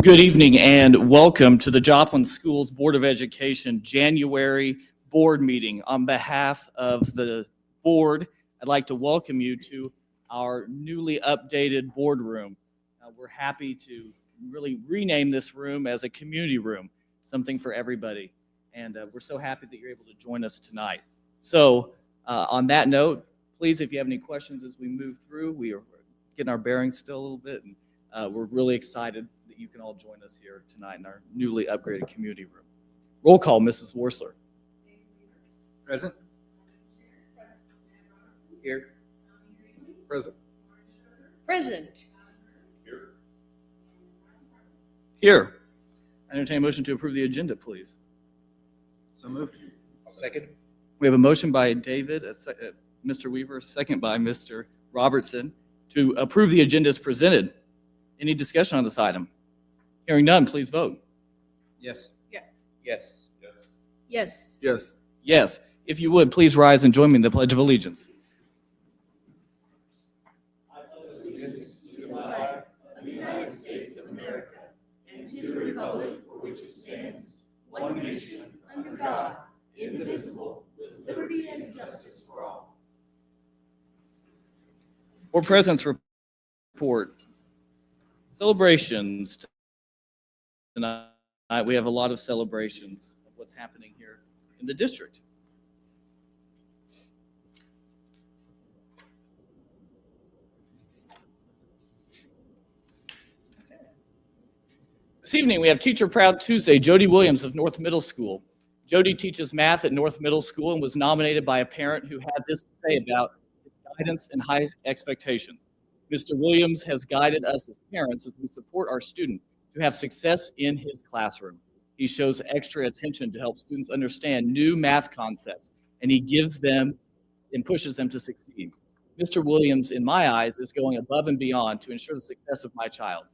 Good evening and welcome to the Joplin Schools Board of Education January board meeting. On behalf of the board, I'd like to welcome you to our newly updated boardroom. We're happy to really rename this room as a community room, something for everybody. And we're so happy that you're able to join us tonight. So on that note, please, if you have any questions as we move through, we are getting our bearings still a little bit. And we're really excited that you can all join us here tonight in our newly upgraded community room. Roll call, Mrs. Worsler. Present. Here. Present. Present. Here. Here. I entertain a motion to approve the agenda, please. So moved. Second. We have a motion by David, Mr. Weaver, second by Mr. Robertson, to approve the agenda as presented. Any discussion on this item? Hearing none, please vote. Yes. Yes. Yes. Yes. Yes. Yes. If you would, please rise and join me in the Pledge of Allegiance. I pledge allegiance to the flag of the United States of America and to the republic for which it stands, one nation, under God, indivisible, with liberty and justice for all. Board President's report. Celebrations tonight. We have a lot of celebrations of what's happening here in the district. This evening, we have Teacher Proud Tuesday, Jody Williams of North Middle School. Jody teaches math at North Middle School and was nominated by a parent who had this to say about his guidance and high expectations. Mr. Williams has guided us as parents as we support our student to have success in his classroom. He shows extra attention to help students understand new math concepts, and he gives them and pushes them to succeed. Mr. Williams, in my eyes, is going above and beyond to ensure the success of my child.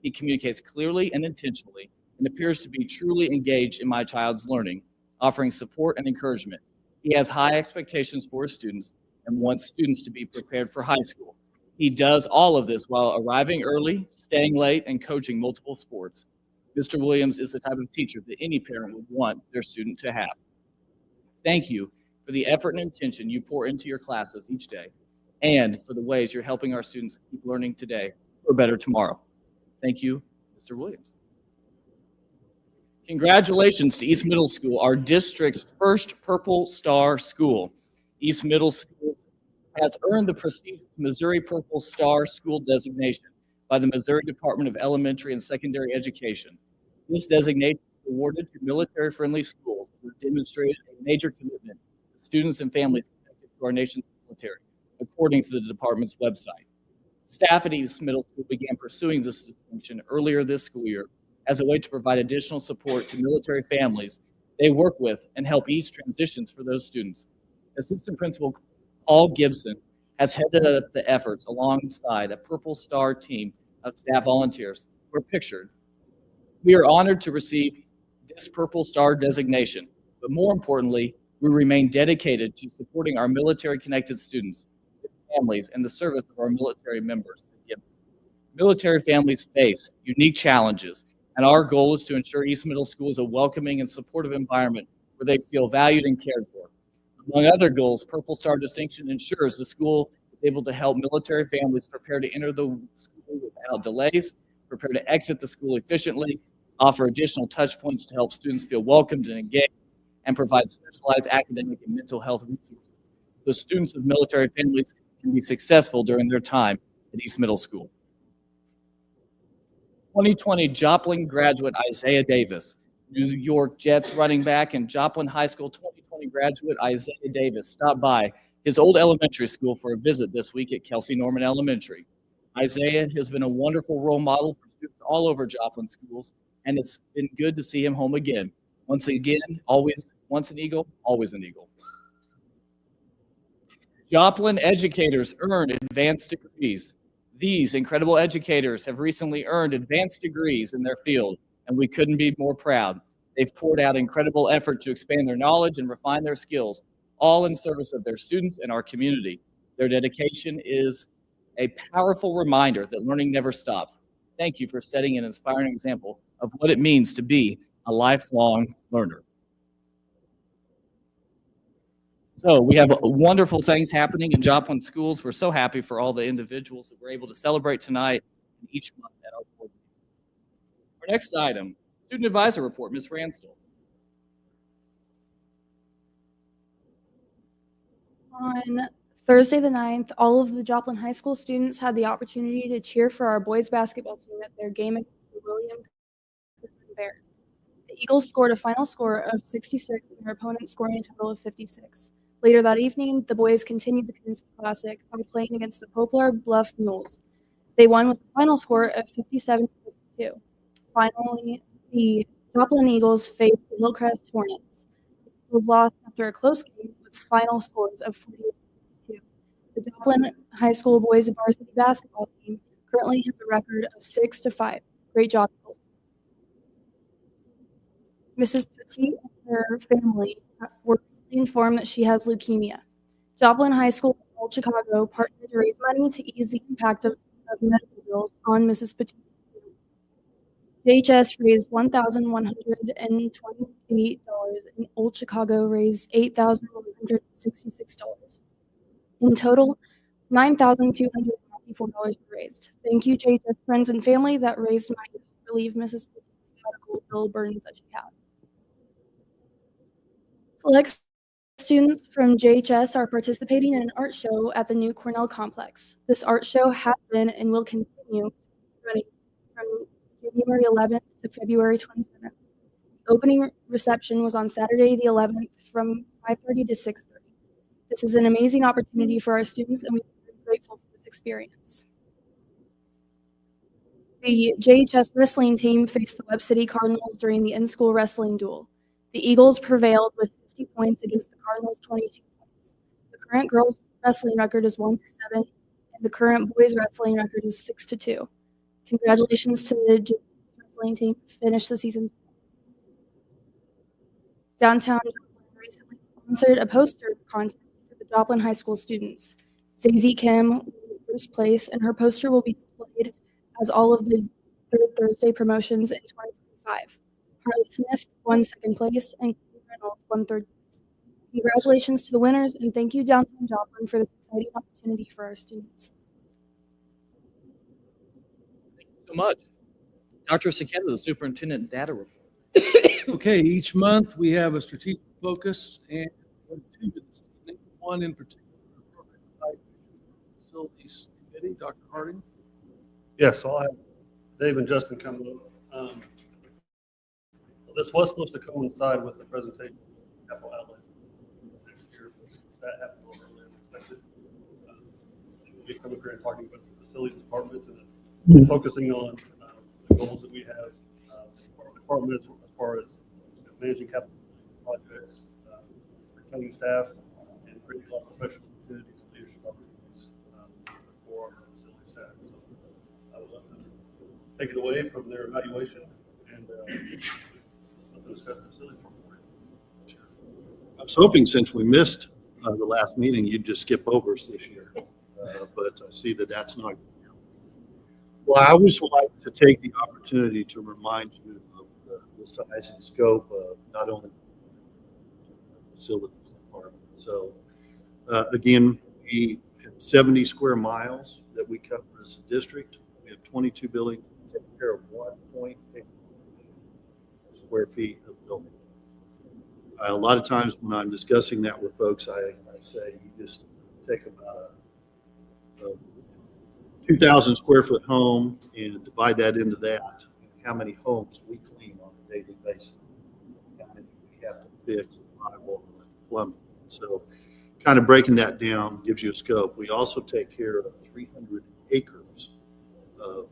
He communicates clearly and intentionally and appears to be truly engaged in my child's learning, offering support and encouragement. He has high expectations for his students and wants students to be prepared for high school. He does all of this while arriving early, staying late, and coaching multiple sports. Mr. Williams is the type of teacher that any parent would want their student to have. Thank you for the effort and intention you pour into your classes each day, and for the ways you're helping our students keep learning today for a better tomorrow. Thank you, Mr. Williams. Congratulations to East Middle School, our district's first Purple Star school. East Middle School has earned the prestigious Missouri Purple Star School designation by the Missouri Department of Elementary and Secondary Education. This designation is awarded to military-friendly schools who have demonstrated a major commitment to students and families connected to our nation's military, according to the department's website. Staff at East Middle School began pursuing this distinction earlier this school year as a way to provide additional support to military families they work with and help ease transitions for those students. Assistant Principal Paul Gibson has headed up the efforts alongside a Purple Star team of staff volunteers who are pictured. We are honored to receive this Purple Star designation, but more importantly, we remain dedicated to supporting our military-connected students, their families, and the service of our military members. Military families face unique challenges, and our goal is to ensure East Middle School is a welcoming and supportive environment where they feel valued and cared for. Among other goals, Purple Star distinction ensures the school is able to help military families prepare to enter the school without delays, prepare to exit the school efficiently, offer additional touch points to help students feel welcomed and engaged, and provide specialized academic and mental health resources so students of military families can be successful during their time at East Middle School. 2020 Joplin graduate Isaiah Davis, New York Jets running back and Joplin High School 2020 graduate Isaiah Davis stopped by his old elementary school for a visit this week at Kelsey Norman Elementary. Isaiah has been a wonderful role model for students all over Joplin schools, and it's been good to see him home again. Once again, once an Eagle, always an Eagle. Joplin educators earn advanced degrees. These incredible educators have recently earned advanced degrees in their field, and we couldn't be more proud. They've poured out incredible effort to expand their knowledge and refine their skills, all in service of their students and our community. Their dedication is a powerful reminder that learning never stops. Thank you for setting an inspiring example of what it means to be a lifelong learner. So we have wonderful things happening in Joplin schools. We're so happy for all the individuals that we're able to celebrate tonight and each month at our board meetings. Our next item, student advisor report, Ms. Ransdell. On Thursday the 9th, all of the Joplin High School students had the opportunity to cheer for our boys basketball team at their game against the William Bears. The Eagles scored a final score of 66 and their opponents scoring a total of 56. Later that evening, the boys continued the Kensington Classic by playing against the Poplar Bluff Mules. They won with a final score of 57-52. Finally, the Joplin Eagles faced the Hillcrest Hornets. The Eagles lost after a close game with final scores of 48-52. The Joplin High School boys varsity basketball team currently has a record of 6-5. Great job, Eagles. Mrs. Petit and her family were recently informed that she has leukemia. Joplin High School in Old Chicago partnered to raise money to ease the impact of medical bills on Mrs. Petit. JHS raised $1,128, and Old Chicago raised $8,166. In total, $9,294 were raised. Thank you, JHS friends and family that raised money to relieve Mrs. Petit's medical bill burdens that she had. Select students from JHS are participating in an art show at the new Cornell complex. This art show has been and will continue running from January 11th to February 27th. The opening reception was on Saturday the 11th from 5:30 to 6:30. This is an amazing opportunity for our students, and we are very grateful for this experience. The JHS wrestling team faced the Webb City Cardinals during the in-school wrestling duel. The Eagles prevailed with 50 points against the Cardinals' 22 points. The current girls' wrestling record is 1-7, and the current boys' wrestling record is 6-2. Congratulations to the JHS wrestling team who finished the season. Downtown Joplin recently sponsored a poster contest for the Joplin High School students. Zazie Kim won first place, and her poster will be displayed as all of the Third Thursday promotions in 2025. Harley Smith won second place, and Chloe Reynolds won third place. Congratulations to the winners, and thank you, Downtown Joplin, for this exciting opportunity for our students. Thank you so much. Dr. Saketa, the superintendent data report. Okay, each month we have a strategic focus and two this evening. One in particular, facilities committee, Dr. Harding. Yes, so I'll have Dave and Justin come up. So this was supposed to coincide with the presentation of capital outlay next year, but that happened a little earlier than expected. We'll be coming here and talking about the facilities department and focusing on the goals that we have for our departments as far as managing capital projects, retaining staff, and creating a lot of professional opportunities and leadership opportunities for our facility staff. So I would love to take it away from their evaluation and discuss the facility department. I was hoping since we missed the last meeting, you'd just skip over us this year, but I see that that's not. Well, I always like to take the opportunity to remind you of the size and scope of not only the facilities department. So again, we have 70 square miles that we cover as a district. We have 22 buildings that take care of 1.8 square feet of building. A lot of times when I'm discussing that with folks, I say you just take about a 2,000 square foot home and divide that into that. How many homes we clean on a daily basis? How many we have to fix, drywall, and plumbing. So kind of breaking that down gives you a scope. We also take care of 300 acres of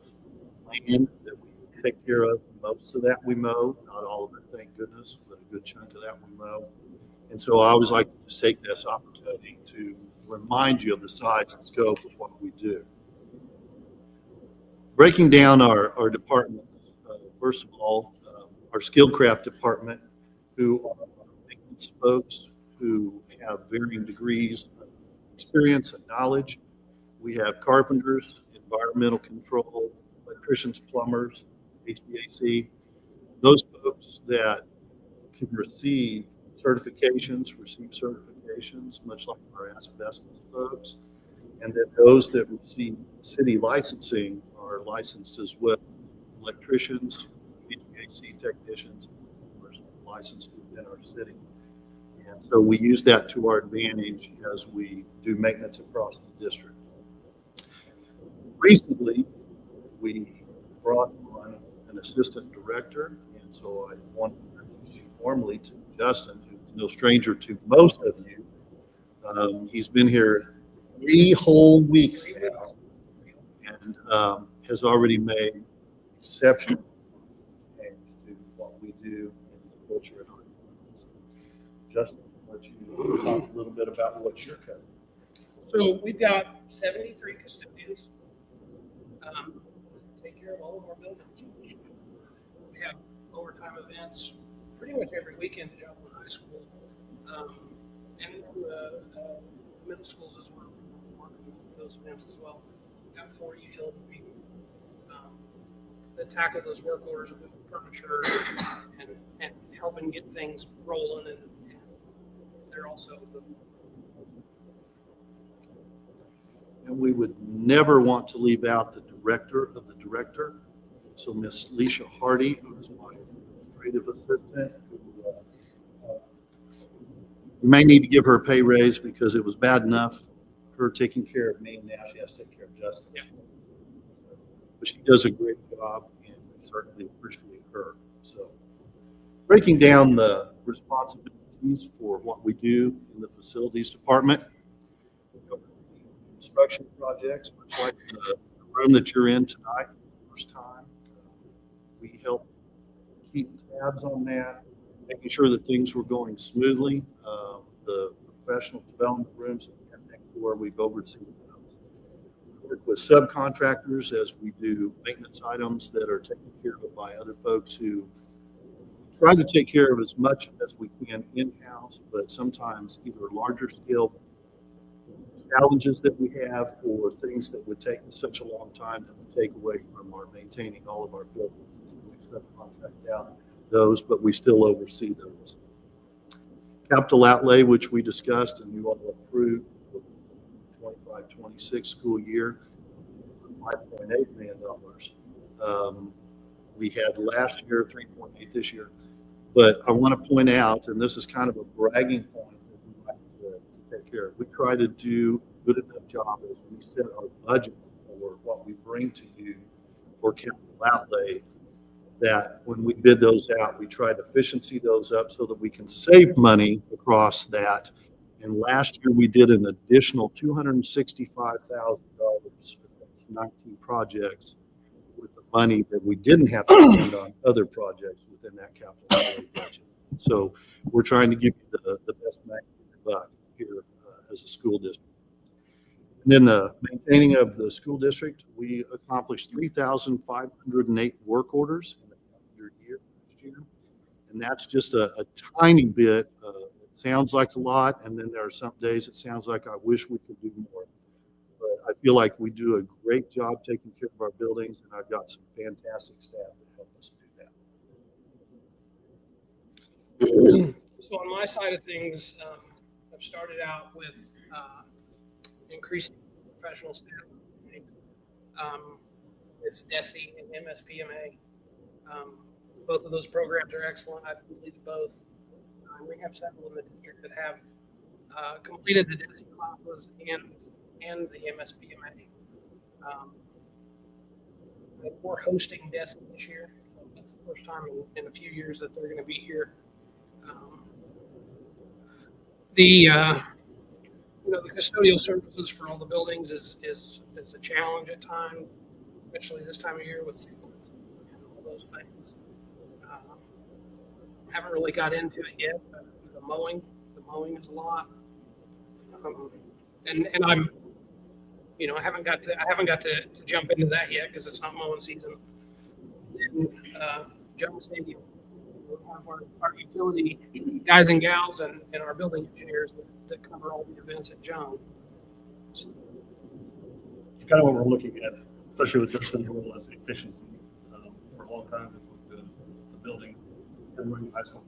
land that we take care of. Most of that we mow, not all of it, thank goodness, but a good chunk of that we mow. And so I always like to just take this opportunity to remind you of the size and scope of what we do. Breaking down our departments, first of all, our skilled craft department, who are maintenance folks who have varying degrees of experience and knowledge. We have carpenters, environmental control, electricians, plumbers, HVAC, those folks that can receive certifications, much like our asbestos folks, and then those that receive city licensing are licensed as well. Electricians, HVAC technicians, are licensed within our city. And so we use that to our advantage as we do maintenance across the district. Recently, we brought on an assistant director, and so I want to introduce you formally to Justin, who's no stranger to most of you. He's been here 3 whole weeks now, and has already made exceptional change to what we do in the culture at our so, Justin, I'll let you talk a little bit about what you're covering. So we've got 73 custodians. Take care of all of our buildings. We have overtime events pretty much every weekend at Joplin High School, and middle schools as well. Working with those events as well. We've got 4 utility people that tackle those work orders with furniture and helping get things rolling, and they're also the And we would never want to leave out the director of the director. So Miss Leisha Hardy, who is my administrative assistant, who, you may need to give her a pay raise because it was bad enough her taking care of me, and now she has to take care of Justin. Yeah. But she does a great job, and we certainly appreciate her. So breaking down the responsibilities for what we do in the facilities department, construction projects, much like the room that you're in tonight for the first time. We help keep tabs on that, making sure that things were going smoothly. The professional development rooms next door, we've overseen those. We work with subcontractors as we do maintenance items that are taken care of by other folks who try to take care of as much as we can in-house, but sometimes either larger scale challenges that we have or things that would take us such a long time that would take away from our maintaining all of our buildings. We subcontract out those, but we still oversee those. Capital outlay, which we discussed and you all approved for the 25-26 school year, $5.8 million. We had last year 3.8 this year, but I want to point out, and this is kind of a bragging point that we like to take care of. We try to do a good enough job as we set our budget for what we bring to you for capital outlay, that when we bid those out, we try to efficiency those up so that we can save money across that. And last year we did an additional $265,000 across 19 projects with the money that we didn't have to spend on other projects within that capital outlay budget. So we're trying to give you the best bang for your buck here as a school district. And then the maintaining of the school district, we accomplished 3,508 work orders in the calendar year last year. And that's just a tiny bit. It sounds like a lot, and then there are some days it sounds like I wish we could do more. But I feel like we do a great job taking care of our buildings, and I've got some fantastic staff that help us do that. So on my side of things, I've started out with increasing professional staff with JETHD and MSPMA. Both of those programs are excellent. I've completed both. We have several in the district that have completed the JETHD classes and the MSPMA. We're hosting JETHD this year. So that's the first time in a few years that they're going to be here. The custodial services for all the buildings is a challenge at times, especially this time of year with sickness and all those things. Haven't really got into it yet, but the mowing is a lot. And I'm, I haven't got to jump into that yet because it's not mowing season. And Joe Stadium, we'll have our utility guys and gals and our building engineers that cover all the events at John. So, It's kind of what we're looking at especially with Justin's role as efficiency. For a long time, it's with the building, and high school.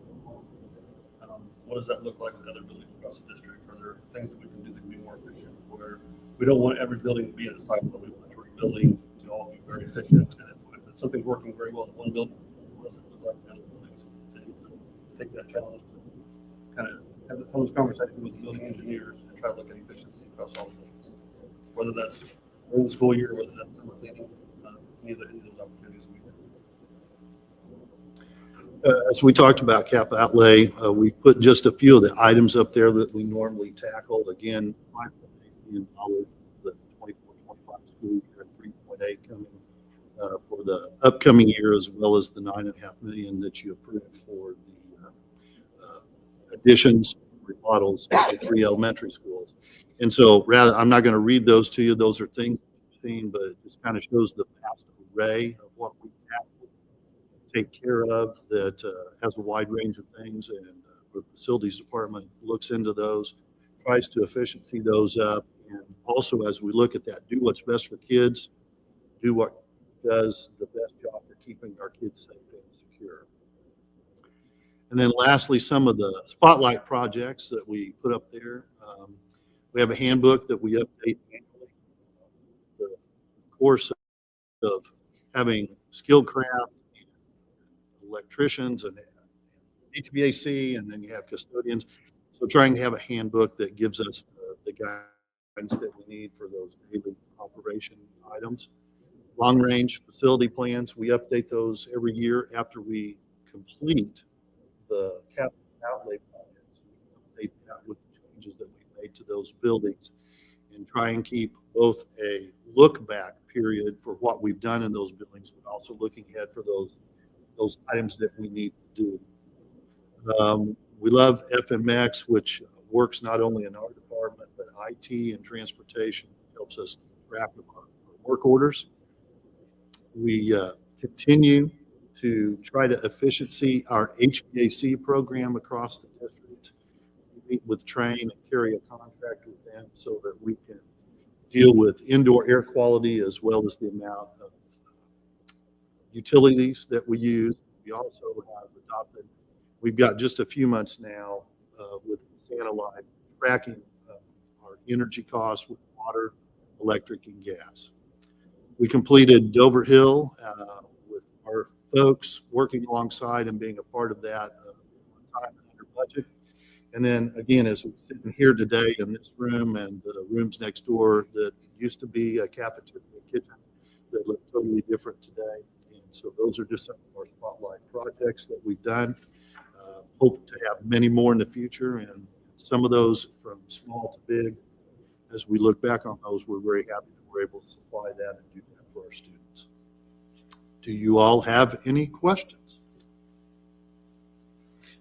What does that look like with other buildings across the district? Are there things that we can do that can be more efficient? Where we don't want every building to be in a cycle, but we want every building to all be very efficient. And if something's working very well in one building, what does it look like in other buildings? And take that challenge to kind of have those conversations with the building engineers and try to look at efficiency across all the buildings. Whether that's during the school year, whether that's summer cleaning, any of those opportunities we have. As we talked about cap outlay, we put just a few of the items up there that we normally tackled. Again, $5.8 million for the 24-25 school year, and $3.8 coming for the upcoming year, as well as the $9.5 million that you approved for the additions, remodels at the 3 elementary schools. And so, rather, I'm not going to read those to you. Those are things you've seen, but it just kind of shows the vast array of what we tackled, take care of, that has a wide range of things, and the facilities department looks into those, tries to efficiency those up, and also as we look at that, do what's best for kids, do what does the best job for keeping our kids safe and secure. And then lastly, some of the spotlight projects that we put up there. We have a handbook that we update annually. The course of having skilled craft, electricians, and HVAC, and then you have custodians. So trying to have a handbook that gives us the guidance that we need for those daily operation items. Long range facility plans, we update those every year after we complete the capital outlay projects. We update that with the changes that we made to those buildings, and try and keep both a look back period for what we've done in those buildings, but also looking ahead for those items that we need to do. We love FMX, which works not only in our department, but IT and transportation. It helps us keep track of our work orders. We continue to try to efficiency our HVAC program across the district. We meet with Train and carry a contract with them so that we can deal with indoor air quality as well as the amount of utilities that we use. We also have adopted, we've got just a few months now with Santa Life tracking our energy costs with water, electric, and gas. We completed Dover Hill with our folks working alongside and being a part of that on time and under budget. And then again, as we're sitting here today in this room and the rooms next door that used to be a cafeteria kitchen that look totally different today. And so those are just some of our spotlight projects that we've done. Hope to have many more in the future, and some of those from small to big. As we look back on those, we're very happy that we're able to supply that and do that for our students. Do you all have any questions?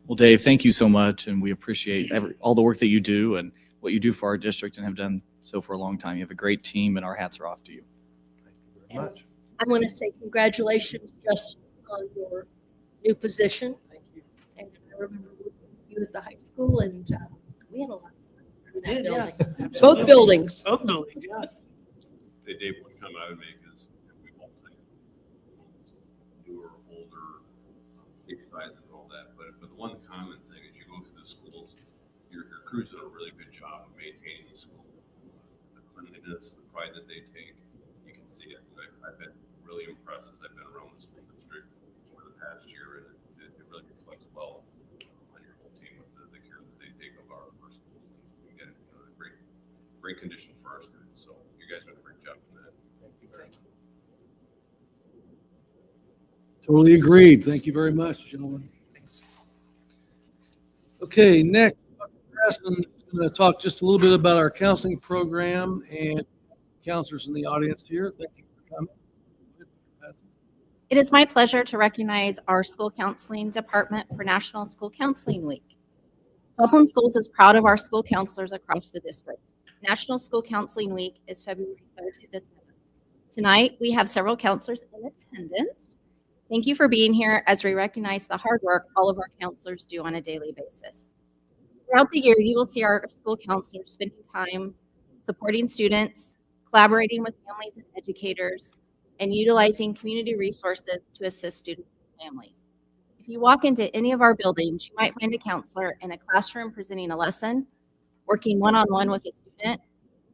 Well, Dave, thank you so much, and we appreciate all the work that you do and what you do for our district and have done so for a long time. You have a great team, and our hats are off to you. Thank you very much. I want to say congratulations just on your new position. Thank you. And I remember you at the high school, and we had a lot of fun in that building. Both buildings. Both buildings, yeah. Hey, Dave, one comment I would make is we won't say newer, older, shape sizes and all that, but the one common thing is you go through the schools, your crews do a really good job of maintaining the school. The cleanliness, the pride that they take, you can see it. I've been really impressed as I've been around the school district for the past year, and it really reflects well on your whole team with the care that they take of our schools. And we get a great condition for our students. So you guys done a great job in that. Thank you very much. Totally agreed. Thank you very much, gentlemen. Okay, next, Dr. Grasson is going to talk just a little bit about our counseling program, and counselors in the audience here. Thank you for coming. It is my pleasure to recognize our school counseling department for National School Counseling Week. Joplin Schools is proud of our school counselors across the district. National School Counseling Week is February 3rd to the 7th. Tonight, we have several counselors in attendance. Thank you for being here as we recognize the hard work all of our counselors do on a daily basis. Throughout the year, you will see our school counselors spending time supporting students, collaborating with families and educators, and utilizing community resources to assist students and families. If you walk into any of our buildings, you might find a counselor in a classroom presenting a lesson, working one-on-one with a student,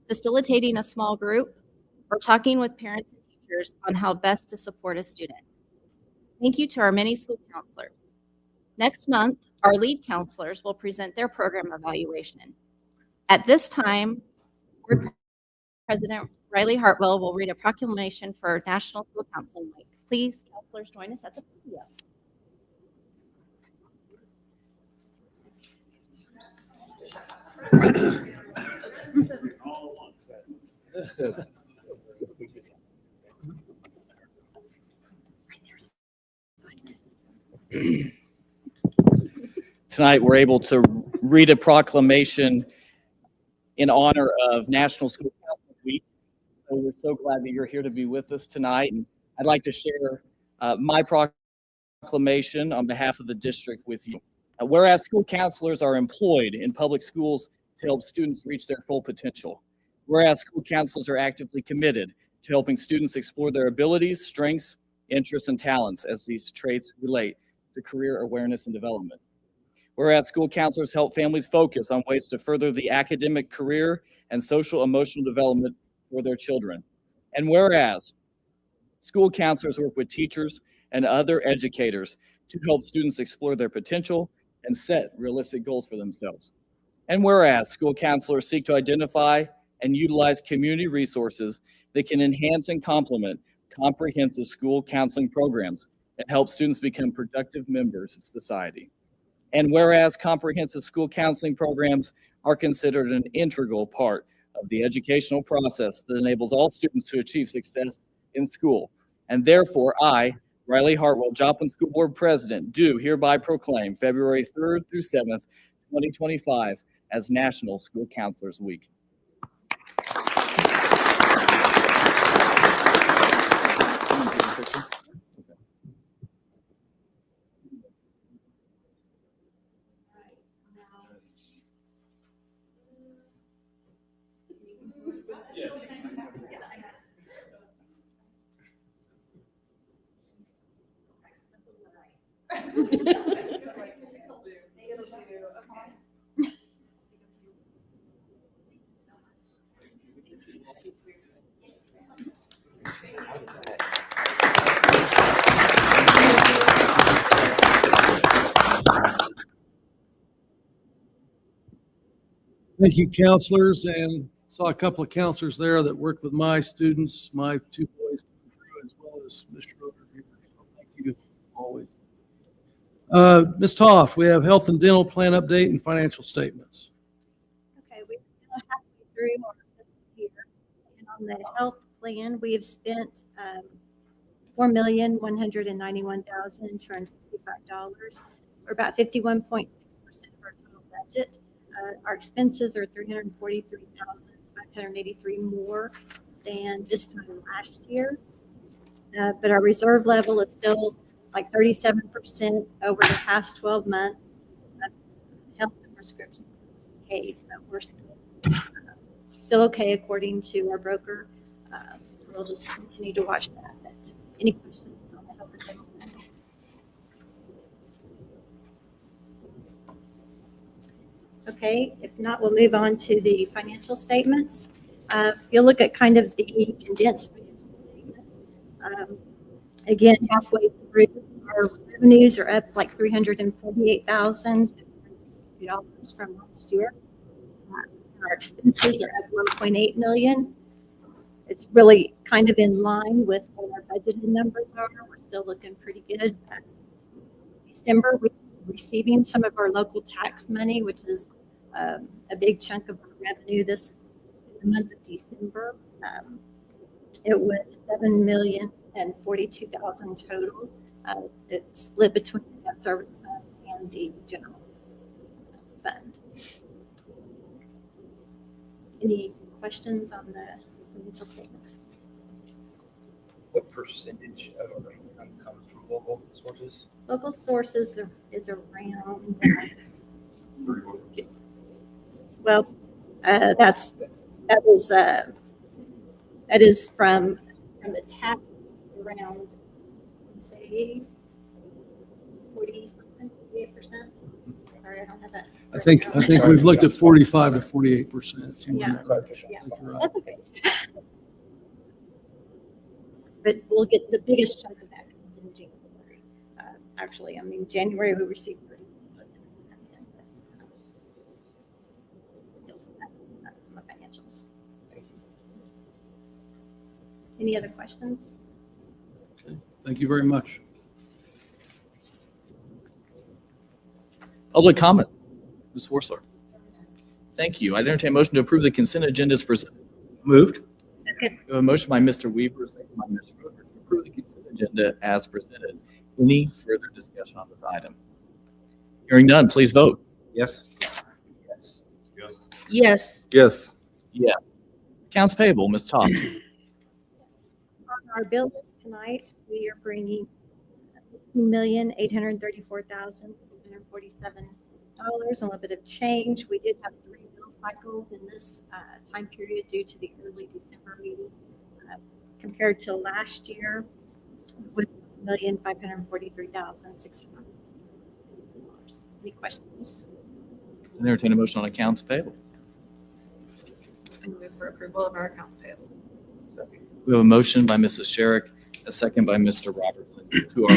facilitating a small group, or talking with parents and teachers on how best to support a student. Thank you to our many school counselors. Next month, our lead counselors will present their program evaluation. At this time, Board President Riley Hartwell will read a proclamation for National School Counseling Week. Please, counselors, join us at the podium. Tonight, we're able to read a proclamation in honor of National School Counseling Week. So we're so glad that you're here to be with us tonight. And I'd like to share my proclamation on behalf of the district with you. Whereas school counselors are employed in public schools to help students reach their full potential. Whereas school counselors are actively committed to helping students explore their abilities, strengths, interests, and talents as these traits relate to career awareness and development. Whereas school counselors help families focus on ways to further the academic, career, and social emotional development for their children. And whereas school counselors work with teachers and other educators to help students explore their potential and set realistic goals for themselves. And whereas school counselors seek to identify and utilize community resources that can enhance and complement comprehensive school counseling programs and help students become productive members of society. And whereas comprehensive school counseling programs are considered an integral part of the educational process that enables all students to achieve success in school. And therefore, I, Riley Hartwell, Joplin School Board President, do hereby proclaim February 3rd through 7th, 2025 as National School Counselors Week. Thank you, counselors, and saw a couple of counselors there that worked with my students, my two boys, as well as Ms. Schroeder here. So thank you always. Ms. Toff, we have health and dental plan update and financial statements. Okay, we're now halfway through our fiscal year, and on the health plan, we have spent $4,191,265, or about 51.6% of our total budget. Our expenses are $343,583 more than this time last year, but our reserve level is still like 37% over the past 12 months of health and prescription paid. So we're still okay according to our broker. So we'll just continue to watch that. But any questions on the health and dental plan? Okay, if not, we'll move on to the financial statements. If you look at kind of the condensed financial statements, again, halfway through, our revenues are up like $348,000 from last year. Our expenses are up $1.8 million. It's really kind of in line with what our budgeted numbers are. We're still looking pretty good. December, we're receiving some of our local tax money, which is a big chunk of our revenue this month of December. It was $7,042,000 total. It's split between the debt service fund and the general fund. Any questions on the financial statements? What percentage of our income comes from local sources? Local sources is around, well, that is from the tax around, say, 40-something, 48%. Sorry, I don't have that. I think we've looked at 45 to 48%. Yeah. Yeah. Right. That's okay. But we'll get the biggest chunk of that comes in January. Actually, I mean, January we received 30. You'll see that in the financials. Any other questions? Okay. Thank you very much. Public comment. Ms. Worsler. Thank you. I entertain a motion to approve the consent agenda as presented. Moved. Second. We have a motion by Mr. Weaver, second by Ms. Schroeder, to approve the consent agenda as presented. Any further discussion on this item? Hearing none, please vote. Yes. Yes. Yes. Yes. Yes. Accounts payable, Ms. Todd. Yes. On our bill list tonight, we are bringing $15,834,747 and a little bit of change. We did have 3 bill cycles in this time period due to the early December meeting compared to last year with $1,543,600. Any questions? Entertain a motion on accounts payable. I move for approval of our accounts payable. We have a motion by Mrs. Sherrick, a second by Mr. Robertson to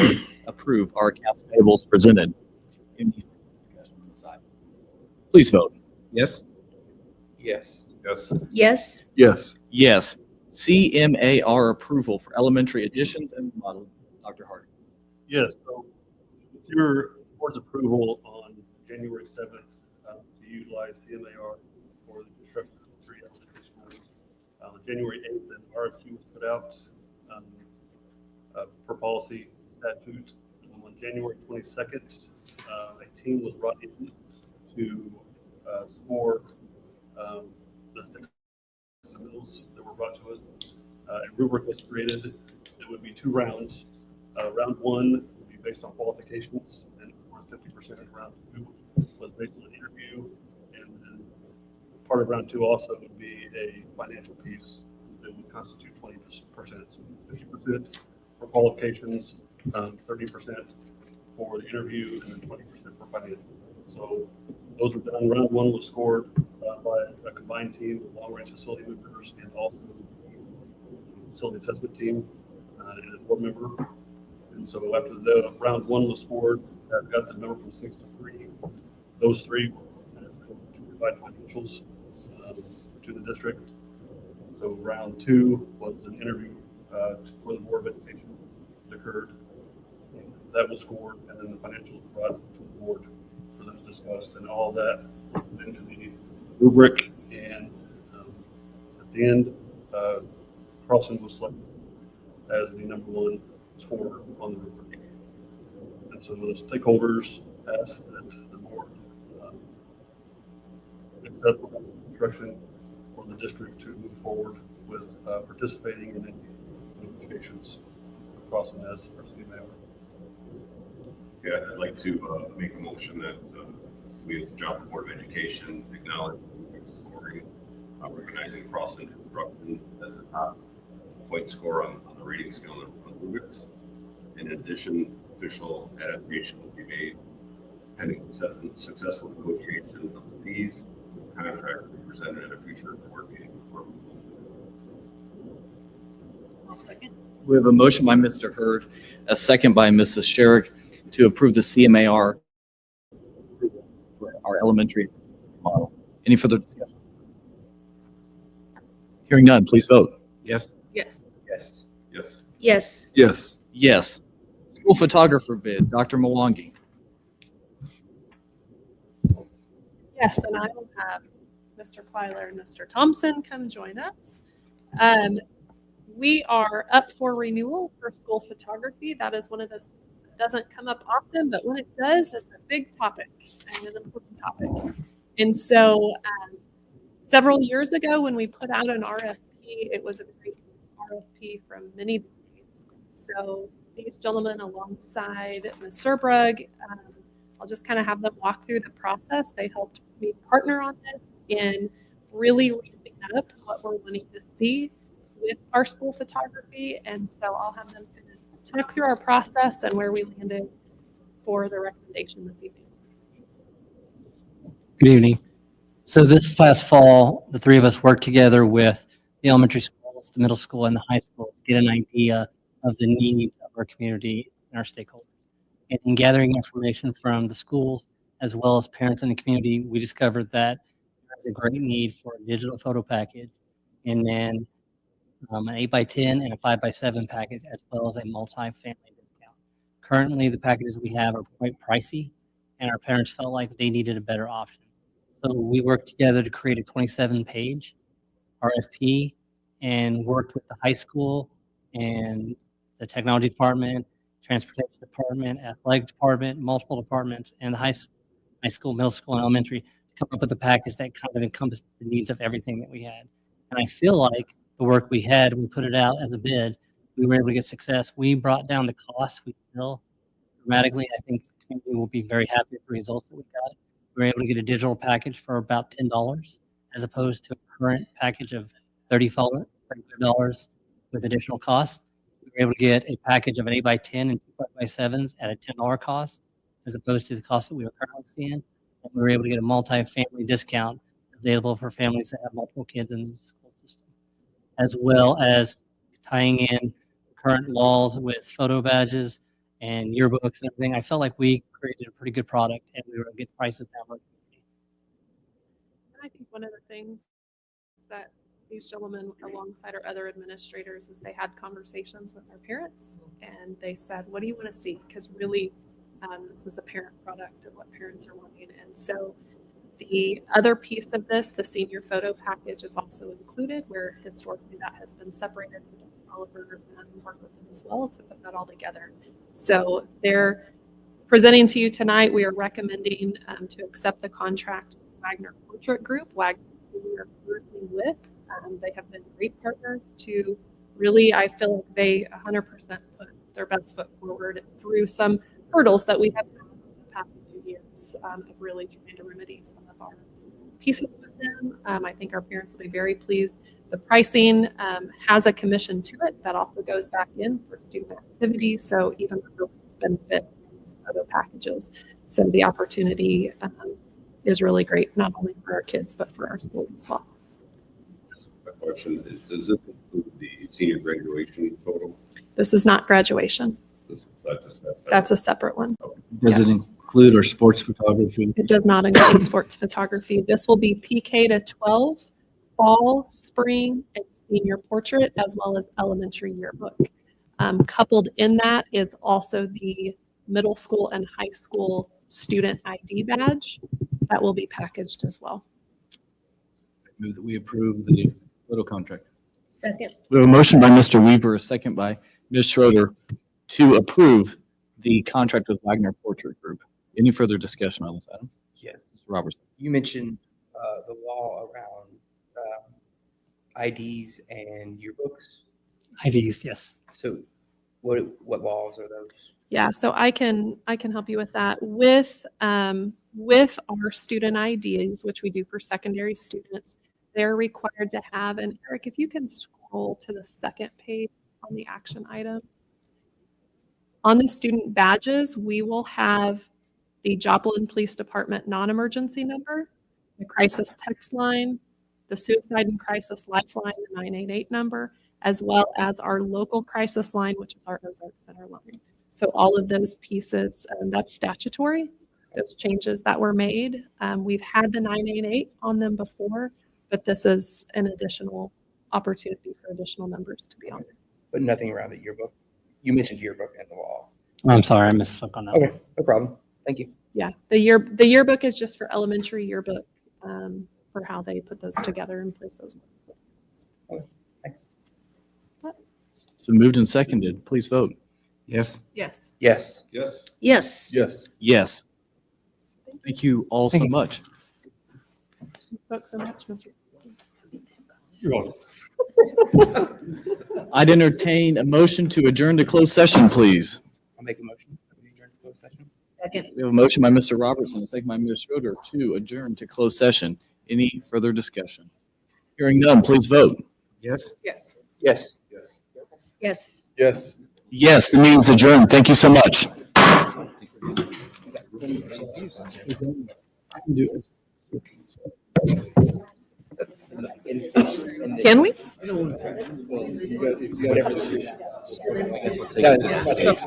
approve our accounts payables presented. Any discussion on this item? Please vote. Yes. Yes. Yes. Yes. Yes. Yes. CMAR approval for elementary additions and remodeling. Dr. Harding. Yes, so with your board's approval on January 7th to utilize CMAR for the construction of 3 elementary schools, on January 8th, an RFQ was put out per policy statute. On January 22nd, a team was brought in to score the 6 submittals that were brought to us. A rubric was created. It would be 2 rounds. Round 1 would be based on qualifications, and of course 50%. Round 2 was based on an interview, and then part of round 2 also would be a financial piece that would constitute 20%. So 50% for qualifications, 30% for the interview, and then 20% for financial. So those were done. Round 1 was scored by a combined team of long-range facility members and also the facility assessment team and a board member. And so after the round 1 was scored, got the number from 6 to 3. Those 3 were to provide financials to the district. So round 2 was an interview for the Board of Education that occurred. That was scored, and then the financials were brought to the board for them to discuss, and all that went into the rubric. And at the end, Carlson was selected as the number 1 scorer on the rubric. And so the stakeholders asked that the board accept instruction for the district to move forward with participating in any negotiations across them as our city mayor. Yeah, I'd like to make a motion that we as the Joplin Board of Education acknowledge the scoring, recognizing Crossland Construction as the top point score on the rating scale on the rubrics. In addition, official adaptation will be made pending successful negotiation of the fees. Contract will be presented at a future board meeting. I'll second. We have a motion by Mr. Hurd, a second by Mrs. Sherrick to approve the CMAR for our elementary model. Any further discussion? Hearing none, please vote. Yes. Yes. Yes. Yes. Yes. Yes. Yes. School photographer bid, Dr. Mwangi. Yes, and I will have Mr. Plyler and Mr. Thompson come join us. We are up for renewal for school photography. That is one of those that doesn't come up often, but when it does, it's a big topic and an important topic. And so several years ago when we put out an RFP, it was a great RFP from many. So these gentlemen alongside Ms. Serbrug, I'll just kind of have them walk through the process. They helped me partner on this in really ramping up what we're wanting to see with our school photography. And so I'll have them kind of talk through our process and where we landed for the recommendation this evening. Good evening. So this past fall, the three of us worked together with the elementary schools, the middle school, and the high school to get an idea of the needs of our community and our stakeholders. And in gathering information from the schools as well as parents in the community, we discovered that there's a great need for a digital photo package and then an 8x10 and a 5x7 package, as well as a multi-family discount. Currently, the packages we have are quite pricey, and our parents felt like they needed a better option. So we worked together to create a 27-page RFP and worked with the high school and the technology department, transportation department, athletic department, multiple departments, and the high school, middle school, and elementary to come up with a package that kind of encompassed the needs of everything that we had. And I feel like the work we had, we put it out as a bid, we were able to get success. We brought down the costs. We feel dramatically. I think the community will be very happy with the results that we got. We were able to get a digital package for about $10 as opposed to a current package of $35 with additional costs. We were able to get a package of an 8x10 and 2x7s at a $10 cost as opposed to the cost that we were currently seeing. And we were able to get a multi-family discount available for families that have multiple kids in the school system, as well as tying in current laws with photo badges and yearbooks and everything. I felt like we created a pretty good product and we were able to get prices down for our community. And I think one of the things that these gentlemen, alongside our other administrators, is they had conversations with our parents and they said, what do you want to see? Because really, this is a parent product of what parents are wanting. And so the other piece of this, the senior photo package, is also included, where historically that has been separated. So Dr. Oliver worked with them as well to put that all together. So they're presenting to you tonight. We are recommending to accept the contract with Wagner Portrait Group. Wagner, who we are currently with, they have been great partners to really, I feel like they 100% put their best foot forward through some hurdles that we have had in the past few years of really trying to remedy some of our pieces with them. I think our parents will be very pleased. The pricing has a commission to it that also goes back in for student activity. So even the benefit from these photo packages. So the opportunity is really great, not only for our kids, but for our schools as well. My question is, does this include the senior graduation photo? This is not graduation. That's a separate one. Does it include our sports photography? It does not include sports photography. This will be PK to 12, fall, spring, and senior portrait, as well as elementary yearbook. Coupled in that is also the middle school and high school student ID badge that will be packaged as well. Move that we approve the photo contract. Second. We have a motion by Mr. Weaver, a second by Ms. Schroeder to approve the contract with Wagner Portrait Group. Any further discussion on this item? Yes. Mr. Robertson. You mentioned the law around IDs and yearbooks. IDs, yes. So what laws are those? Yeah, so I can help you with that. With our student IDs, which we do for secondary students, they're required to have, and Eric, if you can scroll to the second page on the action item. On the student badges, we will have the Joplin Police Department non-emergency number, the crisis text line, the suicide and crisis lifeline, the 988 number, as well as our local crisis line, which is our Ozark Center line. So all of those pieces, that's statutory, those changes that were made. We've had the 988 on them before, but this is an additional opportunity for additional numbers to be on there. But nothing around the yearbook. You mentioned yearbook and the law. I'm sorry, I misspoke on that. Okay, no problem. Thank you. Yeah, the yearbook is just for elementary yearbook for how they put those together and place those. Okay, thanks. So moved and seconded. Please vote. Yes. Yes. Yes. Yes. Yes. Yes. Yes. Thank you all so much. Thanks so much, Mr. You're welcome. I'd entertain a motion to adjourn to closed session, please. I'll make a motion. We adjourn to closed session. Second. We have a motion by Mr. Robertson, a second by Ms. Schroeder to adjourn to closed session. Any further discussion? Hearing none, please vote. Yes. Yes. Yes. Yes. Yes. Yes, the meeting's adjourned. Thank you so much. Can we? Whatever. Yeah, just,